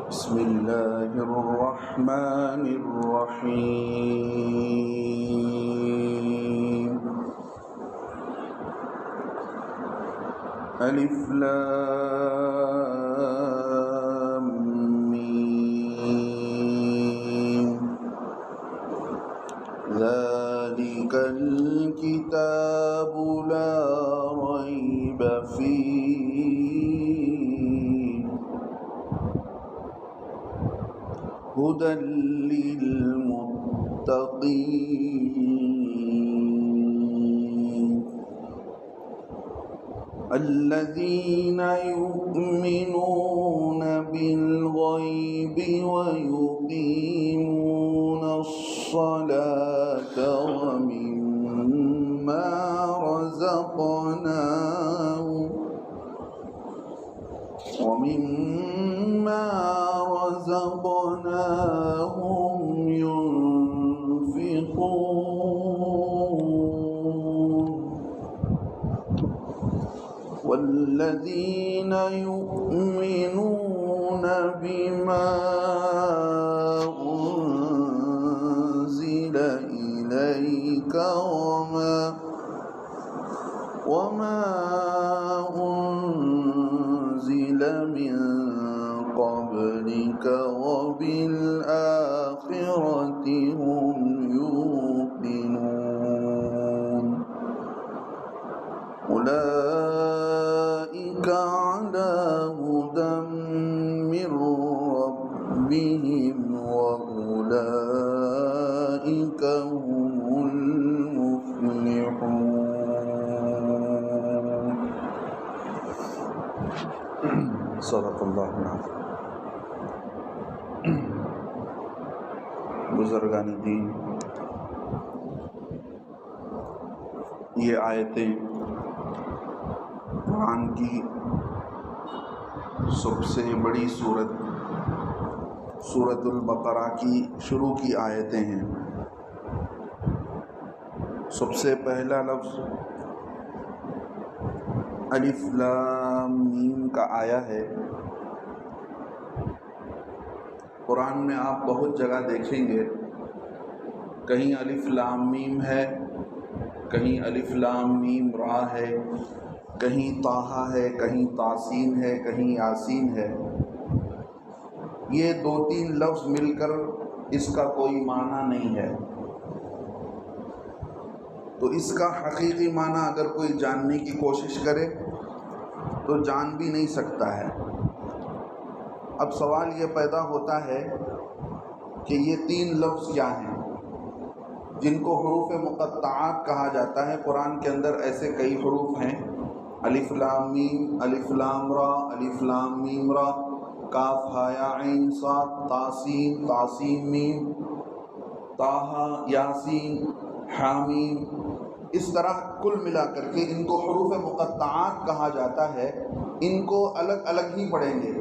بسم اللہ الرحمن الرحیم الف لام میم ذلک الکتاب لا ریب فیہ هدى للمتقين الذين يؤمنون بالغيب ويقيمون الصلاة ومما رزقناهم ينفقون والذين يؤمنون بما أنزل إليك وما أنزل من قبلك وبالآخرة هم يوقنون أولئك على هدى من ربهم وأولئك هم المفلحون. صدق اللہ العظیم. بزرگان دین، یہ آیتیں قرآن کی سب سے بڑی سورۃ البقرہ کی شروع کی آیتیں ہیں. سب سے پہلا لفظ الف لام میم کا آیا ہے. قرآن میں آپ بہت جگہ دیکھیں گے، کہیں الف لام میم ہے، کہیں الف لام میم را ہے، کہیں طٰہٰ ہے، کہیں طاسین ہے، کہیں یاسین ہے. یہ دو تین لفظ مل کر اس کا کوئی معنی نہیں ہے. تو اس کا حقیقی معنی اگر کوئی جاننے کی کوشش کرے تو جان بھی نہیں سکتا ہے. اب سوال یہ پیدا ہوتا ہے کہ یہ تین لفظ کیا ہیں جن کو حروف مقطعات کہا جاتا ہے. قرآن کے اندر ایسے کئی حروف ہیں، الف لام میم، الف لام را، الف لام میم را، کاف ہا یا عین صاد، طاسین، طاسین میم، طٰہٰ، یاسین، حامیم. اس طرح کل ملا کر کے ان کو حروف مقطعات کہا جاتا ہے. ان کو الگ الگ ہی پڑھیں گے.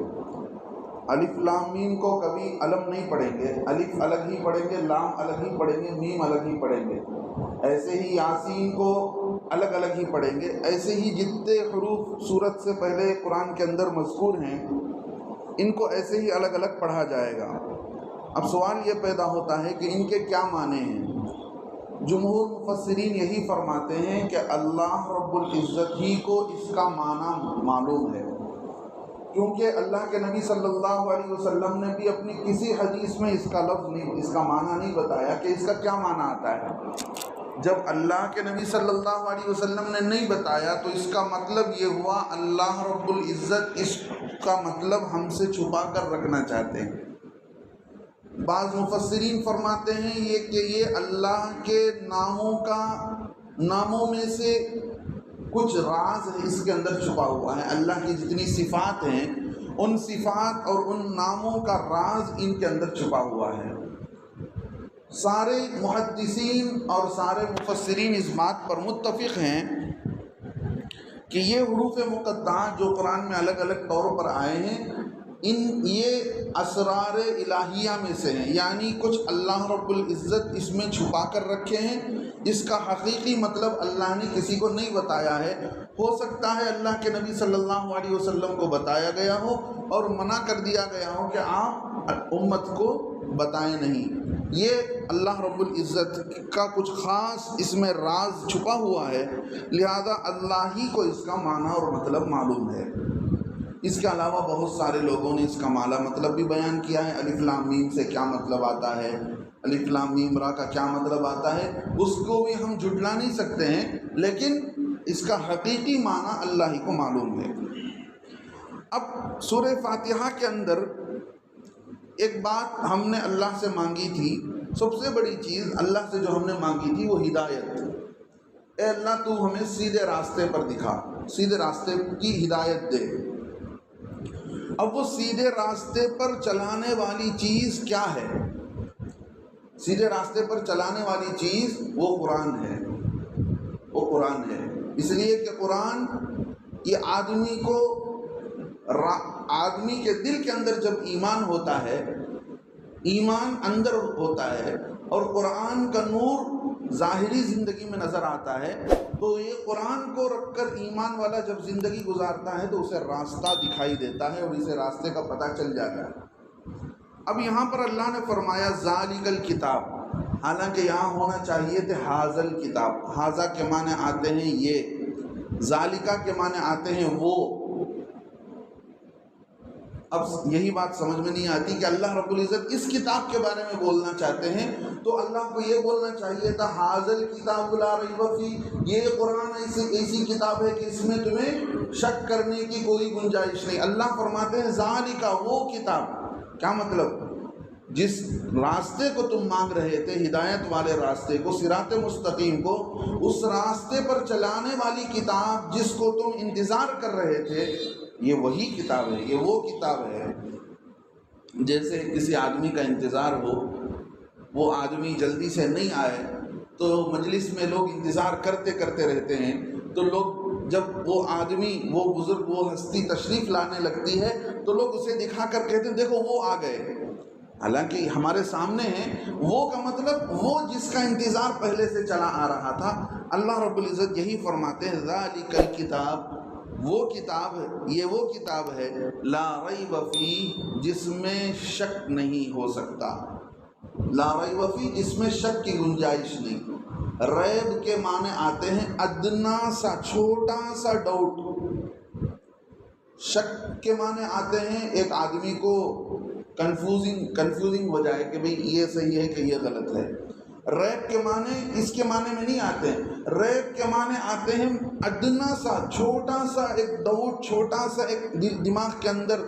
الف لام میم کو کبھی علم نہیں پڑھیں گے، الف الگ ہی پڑھیں گے، لام الگ ہی پڑھیں گے، میم الگ ہی پڑھیں گے. ایسے ہی یاسین کو الگ الگ ہی پڑھیں گے. ایسے ہی جتنے حروف سورت سے پہلے قرآن کے اندر مذکور ہیں ان کو ایسے ہی الگ الگ پڑھا جائے گا. اب سوال یہ پیدا ہوتا ہے کہ ان کے کیا معنی ہیں. جمہور مفسرین یہی فرماتے ہیں کہ اللہ رب العزت ہی کو اس کا معنی معلوم ہے، کیونکہ اللہ کے نبی صلی اللہ علیہ وسلم نے بھی اپنی کسی حدیث میں اس کا لفظ نہیں، اس کا معنی نہیں بتایا کہ اس کا کیا معنی آتا ہے. جب اللہ کے نبی صلی اللہ علیہ وسلم نے نہیں بتایا تو اس کا مطلب یہ ہوا اللہ رب العزت اس کا مطلب ہم سے چھپا کر رکھنا چاہتے ہیں. بعض مفسرین فرماتے ہیں کہ یہ اللہ کے ناموں میں سے کچھ راز اس کے اندر چھپا ہوا ہے. اللہ کی جتنی صفات ہیں ان صفات اور ان ناموں کا راز ان کے اندر چھپا ہوا ہے. سارے محدثین اور سارے مفسرین اس بات پر متفق ہیں کہ یہ حروف مقطعات جو قرآن میں الگ الگ طور پر آئے ہیں یہ اسرار الہیہ میں سے ہیں، یعنی کچھ اللہ رب العزت اس میں چھپا کر رکھے ہیں، اس کا حقیقی مطلب اللہ نے کسی کو نہیں بتایا ہے۔ ہو سکتا ہے اللہ کے نبی صلی اللہ علیہ وسلم کو بتایا گیا ہو اور منع کر دیا گیا ہو کہ آپ امت کو بتائیں نہیں۔ یہ اللہ رب العزت کا کچھ خاص اس میں راز چھپا ہوا ہے، لہذا اللہ ہی کو اس کا معنی اور مطلب معلوم ہے۔ اس کے علاوہ بہت سارے لوگوں نے اس کا مطلب بھی بیان کیا ہے۔ الف لام میم سے کیا مطلب آتا ہے، الف لام میم را کا کیا مطلب آتا ہے، اس کو بھی ہم جھٹلا نہیں سکتے ہیں، لیکن اس کا حقیقی معنی اللہ ہی کو معلوم ہے۔ اب سورہ فاتحہ کے اندر ایک بات ہم نے اللہ سے مانگی تھی، سب سے بڑی چیز اللہ سے جو ہم نے مانگی تھی وہ ہدایت۔ اے اللہ تو ہمیں سیدھے راستے پر دکھا، سیدھے راستے کی ہدایت دے۔ اب وہ سیدھے راستے پر چلانے والی چیز کیا ہے؟ سیدھے راستے پر چلانے والی چیز وہ قرآن ہے، وہ قرآن ہے۔ اس لیے کہ قرآن یہ آدمی کے دل کے اندر جب ایمان ہوتا ہے، ایمان اندر ہوتا ہے اور قرآن کا نور ظاہری زندگی میں نظر آتا ہے، تو یہ قرآن کو رکھ کر ایمان والا جب زندگی گزارتا ہے تو اسے راستہ دکھائی دیتا ہے اور اسے راستے کا پتہ چل جاتا ہے۔ اب یہاں پر اللہ نے فرمایا ذالک الکتاب، حالانکہ یہاں ہونا چاہیے تھے حاذل کتاب۔ حاذا کے معنی آتے ہیں یہ، ذالکہ کے معنی آتے ہیں وہ۔ اب یہی بات سمجھ میں نہیں آتی کہ اللہ رب العزت اس کتاب کے بارے میں بولنا چاہتے ہیں تو اللہ کو یہ بولنا چاہیے تھا حاذل کتاب لا ریب فیہ، یہ قرآن ایسی کتاب ہے کہ اس میں تمہیں شک کرنے کی کوئی گنجائش نہیں۔ اللہ فرماتے ہیں ذالکہ، وہ کتاب۔ کیا مطلب؟ جس راستے کو تم مانگ رہے تھے، ہدایت والے راستے کو، صراط مستقیم کو، اس راستے پر چلانے والی کتاب جس کو تم انتظار کر رہے تھے، یہ وہی کتاب ہے، یہ وہ کتاب ہے۔ جیسے کسی آدمی کا انتظار ہو، وہ آدمی جلدی سے نہیں آئے تو مجلس میں لوگ انتظار کرتے کرتے رہتے ہیں، تو لوگ جب وہ آدمی، وہ بزرگ، وہ ہستی تشریف لانے لگتی ہے تو لوگ اسے دکھا کر کہتے ہیں دیکھو وہ آ گئے، حالانکہ ہمارے سامنے ہیں۔ وہ کا مطلب وہ جس کا انتظار پہلے سے چلا آ رہا تھا۔ اللہ رب العزت یہی فرماتے ہیں ذالک الکتاب، وہ کتاب ہے، یہ وہ کتاب ہے لا ریب فیہ، جس میں شک نہیں ہو سکتا۔ لا ریب فیہ، جس میں شک کی گنجائش نہیں۔ ریب کے معنی آتے ہیں ادنا سا، چھوٹا سا ڈاؤٹ۔ شک کے معنی آتے ہیں ایک آدمی کو کنفیوزنگ ہو جائے کہ بھئی یہ صحیح ہے کہ یہ غلط ہے۔ ریب کے معنی اس کے معنی میں نہیں آتے ہیں۔ ریب کے معنی آتے ہیں ادنا سا، چھوٹا سا ایک ڈاؤٹ، چھوٹا سا ایک دماغ کے اندر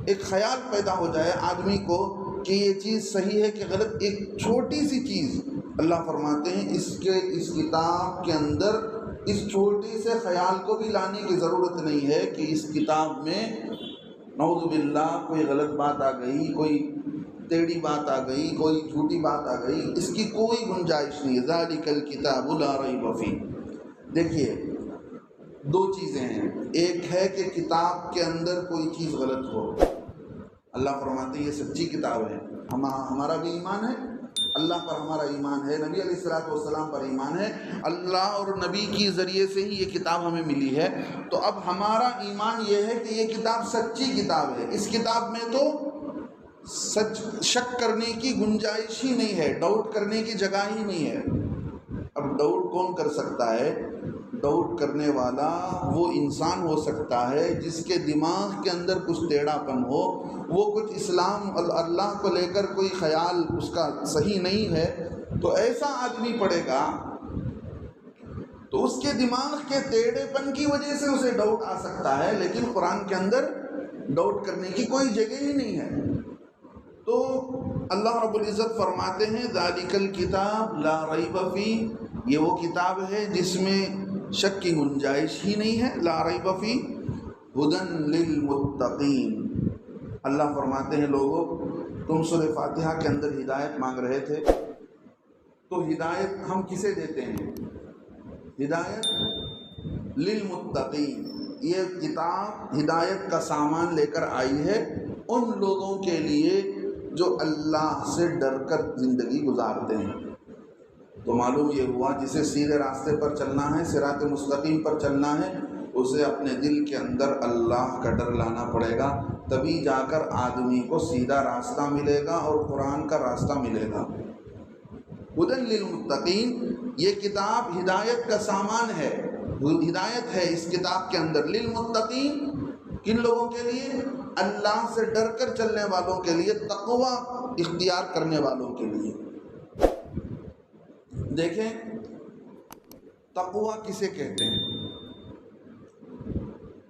ایک خیال پیدا ہو جائے آدمی کو کہ یہ چیز صحیح ہے کہ غلط، ایک چھوٹی سی چیز۔ اللہ فرماتے ہیں اس کتاب کے اندر اس چھوٹی سے خیال کو بھی لانے کی ضرورت نہیں ہے کہ اس کتاب میں نعوذ باللہ کوئی غلط بات آ گئی، کوئی ٹیڑھی بات آ گئی، کوئی جھوٹی بات آ گئی، اس کی کوئی گنجائش نہیں۔ ذالک الکتاب لا ریب فیہ۔ دیکھیے دو چیزیں ہیں، ایک ہے کہ کتاب کے اندر کوئی چیز غلط ہو، اللہ فرماتے ہیں یہ سچی کتاب ہے، ہمارا بھی ایمان ہے، اللہ پر ہمارا ایمان ہے، نبی علیہ الصلوۃ والسلام پر ایمان ہے، اللہ اور نبی کی ذریعے سے ہی یہ کتاب ہمیں ملی ہے۔ تو اب ہمارا ایمان یہ ہے کہ یہ کتاب سچی کتاب ہے، اس کتاب میں تو شک کرنے کی گنجائش ہی نہیں ہے، ڈاؤٹ کرنے کی جگہ ہی نہیں ہے۔ اب ڈاؤٹ کون کر سکتا ہے؟ ڈاؤٹ کرنے والا وہ انسان ہو سکتا ہے جس کے دماغ کے اندر کچھ ٹیڑھا پن ہو، وہ کچھ اسلام اللہ کو لے کر کوئی خیال اس کا صحیح نہیں ہے، تو ایسا آدمی پڑھے گا تو اس کے دماغ کے ٹیڑھے پن کی وجہ سے اسے ڈاؤٹ آ سکتا ہے، لیکن قرآن کے اندر ڈاؤٹ کرنے کی کوئی جگہ ہی نہیں ہے۔ تو اللہ رب العزت فرماتے ہیں ذالک الکتاب لا ریب فیہ، یہ وہ کتاب ہے جس میں شک کی گنجائش ہی نہیں ہے، لا ریب فیہ ھدی للمتقین۔ اللہ فرماتے ہیں لوگوں تم سورہ فاتحہ کے اندر ہدایت مانگ رہے تھے، تو ہدایت ہم کسے دیتے ہیں؟ ہدایت للمتقین۔ یہ کتاب ہدایت کا سامان لے کر آئی ہے ان لوگوں کے لیے جو اللہ سے ڈر کر زندگی گزارتے ہیں۔ تو معلوم یہ ہوا جسے سیدھے راستے پر چلنا ہے، صراط مستقیم پر چلنا ہے، اسے اپنے دل کے اندر اللہ کا ڈر لانا پڑے گا، تبھی جا کر آدمی کو سیدھا راستہ ملے گا اور قرآن کا راستہ ملے گا۔ ہدی للمتقین، یہ کتاب ہدایت کا سامان ہے، ہدایت ہے اس کتاب کے اندر۔ للمتقین، کن لوگوں کے لیے؟ اللہ سے ڈر کر چلنے والوں کے لیے، تقوی اختیار کرنے والوں کے لیے۔ دیکھیں تقوی کسے کہتے ہیں؟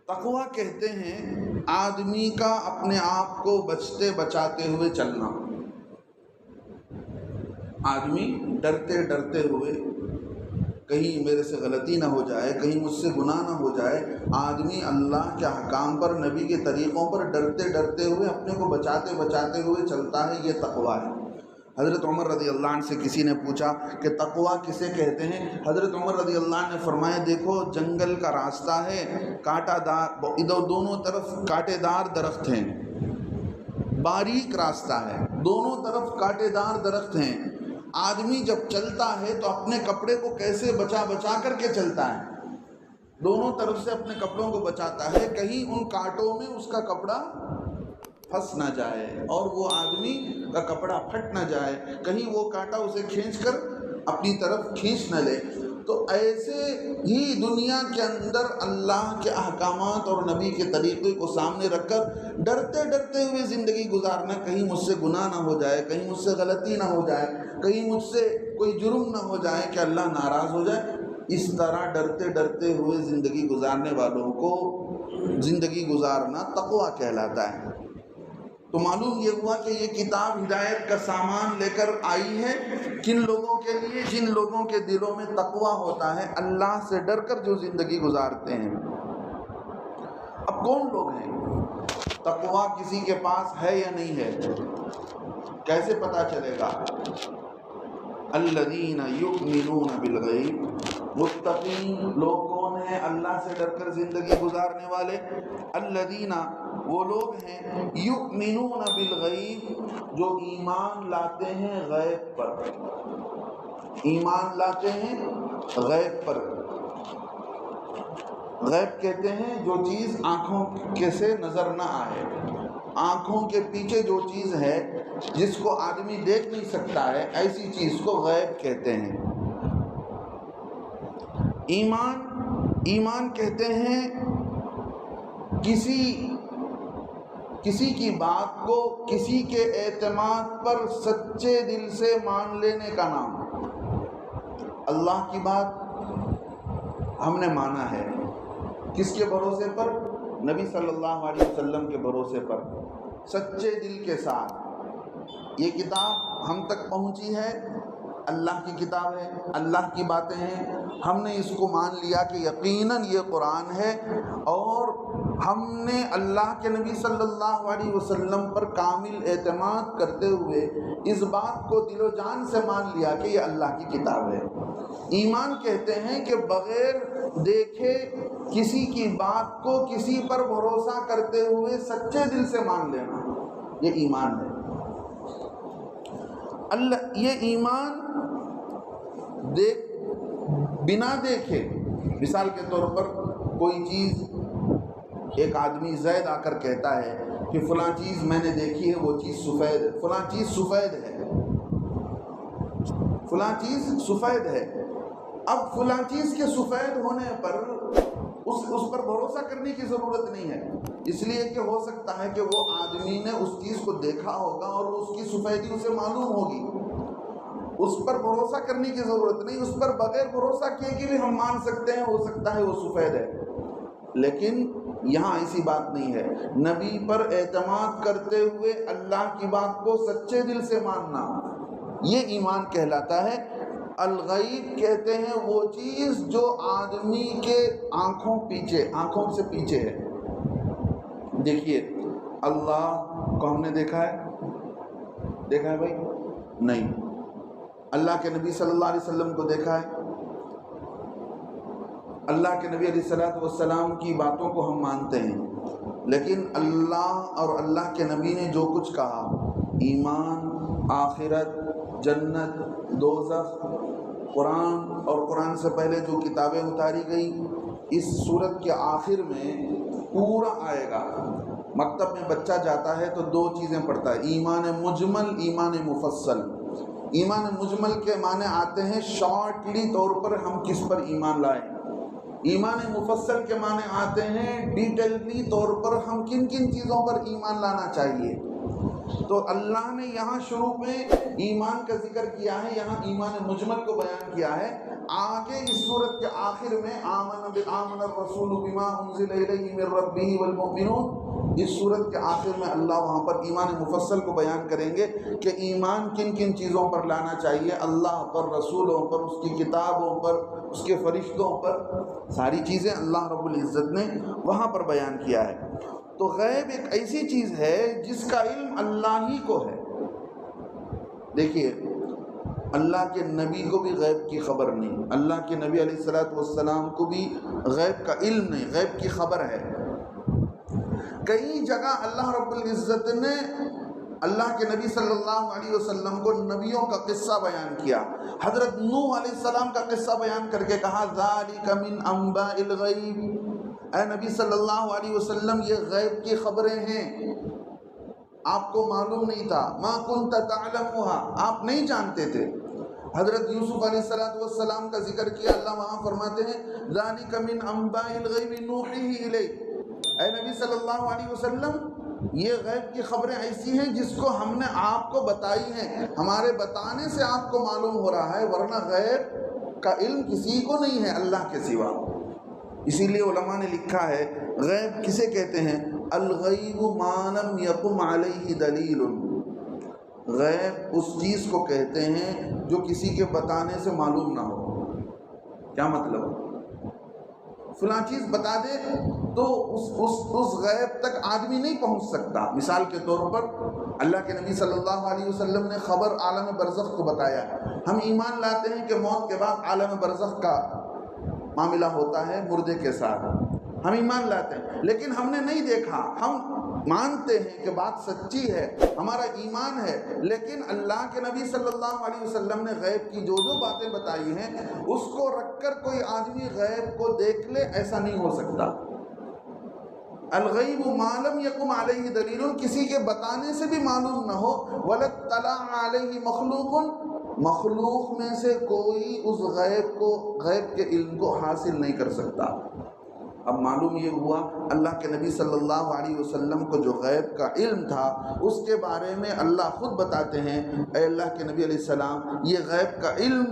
تقوی کہتے ہیں آدمی کا اپنے آپ کو بچتے بچاتے ہوئے چلنا، آدمی ڈرتے ڈرتے ہوئے، کہیں میرے سے غلطی نہ ہو جائے، کہیں مجھ سے گناہ نہ ہو جائے، آدمی اللہ کے احکام پر، نبی کے طریقوں پر ڈرتے ڈرتے ہوئے اپنے کو بچاتے بچاتے ہوئے چلتا ہے، یہ تقوی ہے۔ حضرت عمر رضی اللہ عنہ سے کسی نے پوچھا کہ تقوی کسے کہتے ہیں؟ حضرت عمر رضی اللہ عنہ نے فرمایا دیکھو جنگل کا راستہ ہے، کانٹا دار، ادھر دونوں طرف کانٹے دار درخت ہیں، باریک راستہ ہے، دونوں طرف کانٹے دار درخت ہیں، آدمی جب چلتا ہے تو اپنے کپڑے کو کیسے بچا بچا کر کے چلتا ہے، دونوں طرف سے اپنے کپڑوں کو بچاتا ہے، کہیں ان کانٹوں میں اس کا کپڑا پھنس نہ جائے اور وہ آدمی کا کپڑا پھٹ نہ جائے، کہیں وہ کانٹا اسے کھینچ کر اپنی طرف کھینچ نہ لے۔ تو ایسے ہی دنیا کے اندر اللہ کے احکامات اور نبی کے طریقے کو سامنے رکھ کر ڈرتے ڈرتے ہوئے زندگی گزارنا، کہیں مجھ سے گناہ نہ ہو جائے، کہیں مجھ سے غلطی نہ ہو جائے، کہیں مجھ سے کوئی جرم نہ ہو جائے کہ اللہ ناراض ہو جائے۔ اس طرح ڈرتے ڈرتے ہوئے زندگی گزارنے والوں کو زندگی گزارنا تقویٰ کہلاتا ہے۔ تو معلوم یہ ہوا کہ یہ کتاب ہدایت کا سامان لے کر آئی ہے کن لوگوں کے لیے؟ جن لوگوں کے دلوں میں تقویٰ ہوتا ہے، اللہ سے ڈر کر جو زندگی گزارتے ہیں۔ اب کون لوگ ہیں؟ تقویٰ کسی کے پاس ہے یا نہیں ہے؟ کیسے پتہ چلے گا؟ الذین یؤمنون بالغیب، متقین لوگ کون ہیں اللہ سے ڈر کر زندگی گزارنے والے؟ الذین، وہ لوگ ہیں یؤمنون بالغیب، جو ایمان لاتے ہیں غیب پر، ایمان لاتے ہیں غیب پر۔ غیب کہتے ہیں جو چیز آنکھوں کے سے نظر نہ آئے، آنکھوں کے پیچھے جو چیز ہے جس کو آدمی دیکھ نہیں سکتا ہے، ایسی چیز کو غیب کہتے ہیں۔ ایمان کہتے ہیں کسی کی بات کو کسی کے اعتماد پر سچے دل سے مان لینے کا نام۔ اللہ کی بات ہم نے مانا ہے، کس کے بھروسے پر؟ نبی صلی اللہ علیہ وسلم کے بھروسے پر، سچے دل کے ساتھ۔ یہ کتاب ہم تک پہنچی ہے، اللہ کی کتاب ہے، اللہ کی باتیں ہیں، ہم نے اس کو مان لیا کہ یقیناً یہ قرآن ہے، اور ہم نے اللہ کے نبی صلی اللہ علیہ وسلم پر کامل اعتماد کرتے ہوئے اس بات کو دل و جان سے مان لیا کہ یہ اللہ کی کتاب ہے۔ ایمان کہتے ہیں کہ بغیر دیکھے کسی کی بات کو کسی پر بھروسہ کرتے ہوئے سچے دل سے مان لینا، یہ ایمان ہے۔ یہ ایمان بنا دیکھے، مثال کے طور پر کوئی چیز، ایک آدمی زید آ کر کہتا ہے کہ فلاں چیز میں نے دیکھی ہے، وہ چیز سفید ہے، فلاں چیز سفید ہے، فلاں چیز سفید ہے۔ اب فلاں چیز کے سفید ہونے پر اس پر بھروسہ کرنے کی ضرورت نہیں ہے، اس لیے کہ ہو سکتا ہے کہ وہ آدمی نے اس چیز کو دیکھا ہوگا اور اس کی سفیدی اسے معلوم ہوگی، اس پر بھروسہ کرنے کی ضرورت نہیں، اس پر بغیر بھروسہ کیے کہ بھی ہم مان سکتے ہیں ہو سکتا ہے وہ سفید ہے۔ لیکن یہاں ایسی بات نہیں ہے، نبی پر اعتماد کرتے ہوئے اللہ کی بات کو سچے دل سے ماننا، یہ ایمان کہلاتا ہے۔ الغیب کہتے ہیں وہ چیز جو آدمی کے آنکھوں سے پیچھے ہے۔ دیکھیے اللہ کو ہم نے دیکھا ہے بھائی؟ نہیں۔ اللہ کے نبی صلی اللہ علیہ وسلم کو دیکھا ہے؟ اللہ کے نبی علیہ السلام کی باتوں کو ہم مانتے ہیں، لیکن اللہ اور اللہ کے نبی نے جو کچھ کہا، ایمان، آخرت، جنت، دوزخ، قرآن اور قرآن سے پہلے جو کتابیں اتاری گئی، اس صورت کے آخر میں پورا آئے گا۔ مکتب میں بچہ جاتا ہے تو دو چیزیں پڑھتا ہے، ایمان مجمل، ایمان مفصل۔ ایمان مجمل کے معنی آتے ہیں شارٹلی طور پر ہم کس پر ایمان لائیں، ایمان مفصل کے معنی آتے ہیں ڈیٹیللی طور پر ہم کن کن چیزوں پر ایمان لانا چاہیے۔ تو اللہ نے یہاں شروع میں ایمان کا ذکر کیا ہے، یہاں ایمان مجمل کو بیان کیا ہے۔ آگے اس صورت کے آخر میں آمن الرسول بما انزل الیہ من ربہ والمؤمنون، اس صورت کے آخر میں اللہ وہاں پر ایمان مفصل کو بیان کریں گے کہ ایمان کن کن چیزوں پر لانا چاہیے، اللہ پر، رسولوں پر، اس کی کتابوں پر، اس کے فرشتوں پر، ساری چیزیں اللہ رب العزت نے وہاں پر بیان کیا ہے۔ تو غیب ایک ایسی چیز ہے جس کا علم اللہ ہی کو ہے۔ دیکھیے، اللہ کے نبی کو بھی غیب کی خبر نہیں، اللہ کے نبی علیہ الصلوۃ والسلام کو بھی غیب کا علم نہیں، غیب کی خبر ہے۔ کئی جگہ اللہ رب العزت نے اللہ کے نبی صلی اللہ علیہ وسلم کو نبیوں کا قصہ بیان کیا۔ حضرت نوح علیہ السلام کا قصہ بیان کر کے کہا ذالک من انباء الغیب، اے نبی صلی اللہ علیہ وسلم یہ غیب کی خبریں ہیں، آپ کو معلوم نہیں تھا، ما کنت تعلمها، آپ نہیں جانتے تھے۔ حضرت یوسف علیہ السلام کا ذکر کیا، اللہ وہاں فرماتے ہیں ذالک من انباء الغیب نوحیہ الیک، اے نبی صلی اللہ علیہ وسلم یہ غیب کی خبریں ایسی ہیں جس کو ہم نے آپ کو بتائی ہیں، ہمارے بتانے سے آپ کو معلوم ہو رہا ہے، ورنہ غیب کا علم کسی کو نہیں ہے اللہ کے سوا۔ اسی لیے علماء نے لکھا ہے غیب کسے کہتے ہیں؟ الغیب ما لم یقم علیہ دلیل، غیب اس چیز کو کہتے ہیں جو کسی کے بتانے سے معلوم نہ ہو۔ کیا مطلب؟ فلاں چیز بتا دے تو اس غیب تک آدمی نہیں پہنچ سکتا۔ مثال کے طور پر اللہ کے نبی صلی اللہ علیہ وسلم نے خبر عالم برزخ کو بتایا، ہم ایمان لاتے ہیں کہ موت کے بعد عالم برزخ کا معاملہ ہوتا ہے مردے کے ساتھ، ہم ایمان لاتے ہیں، لیکن ہم نے نہیں دیکھا، ہم مانتے ہیں کہ بات سچی ہے، ہمارا ایمان ہے، لیکن اللہ کے نبی صلی اللہ علیہ وسلم نے غیب کی جو جو باتیں بتائی ہیں اس کو رکھ کر کوئی آدمی غیب کو دیکھ لے، ایسا نہیں ہو سکتا۔ الغیب ما لم یقم علیہ دلیل، کسی کے بتانے سے بھی معلوم نہ ہو، وَلَا اطَّلَعَ عَلَيْهِ مَخْلُوقٌ، مخلوق میں سے کوئی اس غیب کے علم کو حاصل نہیں کر سکتا۔ اب معلوم یہ ہوا اللہ کے نبی صلی اللہ علیہ وسلم کو جو غیب کا علم تھا اس کے بارے میں اللہ خود بتاتے ہیں، اے اللہ کے نبی علیہ السلام یہ غیب کا علم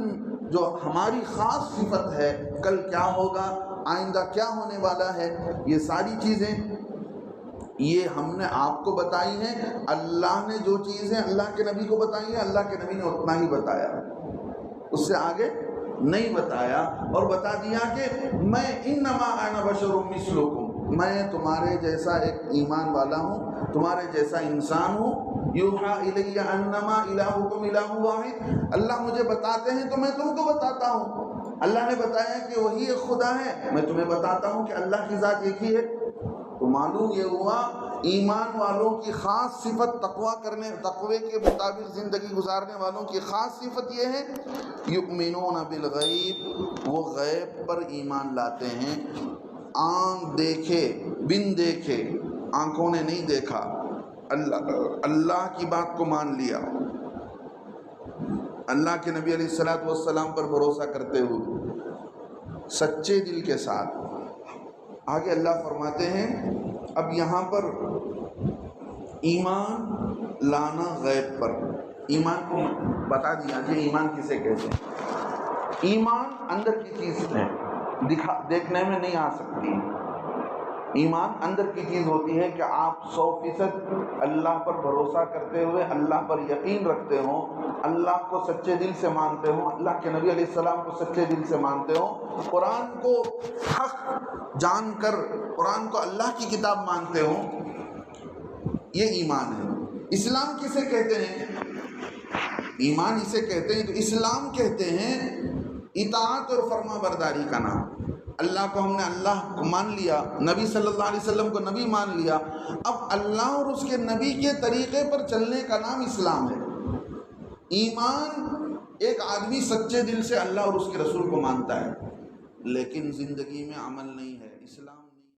جو ہماری خاص صفت ہے، کل کیا ہوگا، آئندہ کیا ہونے والا ہے، یہ ساری چیزیں یہ ہم نے آپ کو بتائی ہیں۔ اللہ نے جو چیزیں اللہ کے نبی کو بتائی ہیں، اللہ کے نبی نے اتنا ہی بتایا، اس سے آگے نہیں بتایا، اور بتا دیا کہ میں انما انا بشر مثلکم، میں تمہارے جیسا ایک ایمان والا ہوں، تمہارے جیسا انسان ہوں، یوحا الی انما الہکم الہ واحد، اللہ مجھے بتاتے ہیں تو میں تم کو بتاتا ہوں، اللہ نے بتایا کہ وہی ایک خدا ہے، میں تمہیں بتاتا ہوں کہ اللہ کی ذات ایک ہی ہے۔ تو معلوم یہ ہوا ایمان والوں کی خاص صفت تقوی کے مطابق زندگی گزارنے والوں کی خاص صفت یہ ہے یؤمنون بالغیب، وہ غیب پر ایمان لاتے ہیں، آنکھ دیکھے بن دیکھے، آنکھوں نے نہیں دیکھا، اللہ کی بات کو مان لیا، اللہ کے نبی علیہ الصلوۃ والسلام پر بھروسہ کرتے ہوئے سچے دل کے ساتھ۔ آگے اللہ فرماتے ہیں اب یہاں پر ایمان لانا غیب پر، ایمان کو بتا دیا کہ ایمان کسے کہتے ہیں۔ ایمان اندر کی چیز ہے، دیکھنے میں نہیں آ سکتی۔ ایمان اندر کی چیز ہوتی ہے کہ آپ 100% اللہ پر بھروسہ کرتے ہوئے اللہ پر یقین رکھتے ہوں، اللہ کو سچے دل سے مانتے ہوں، اللہ کے نبی علیہ السلام کو سچے دل سے مانتے ہوں، قرآن کو حق جان کر قرآن کو اللہ کی کتاب مانتے ہوں، یہ ایمان ہے۔ اسلام کسے کہتے ہیں؟ ایمان اسے کہتے ہیں، تو اسلام کہتے ہیں اطاعت اور فرما برداری کا نام۔ اللہ کو ہم نے اللہ کو مان لیا، نبی صلی اللہ علیہ وسلم کو نبی مان لیا، اب اللہ اور اس کے نبی کے طریقے پر چلنے کا نام اسلام ہے۔ ایمان ایک آدمی سچے دل سے اللہ اور اس کے رسول کو مانتا ہے لیکن زندگی میں عمل نہیں ہے، اسلام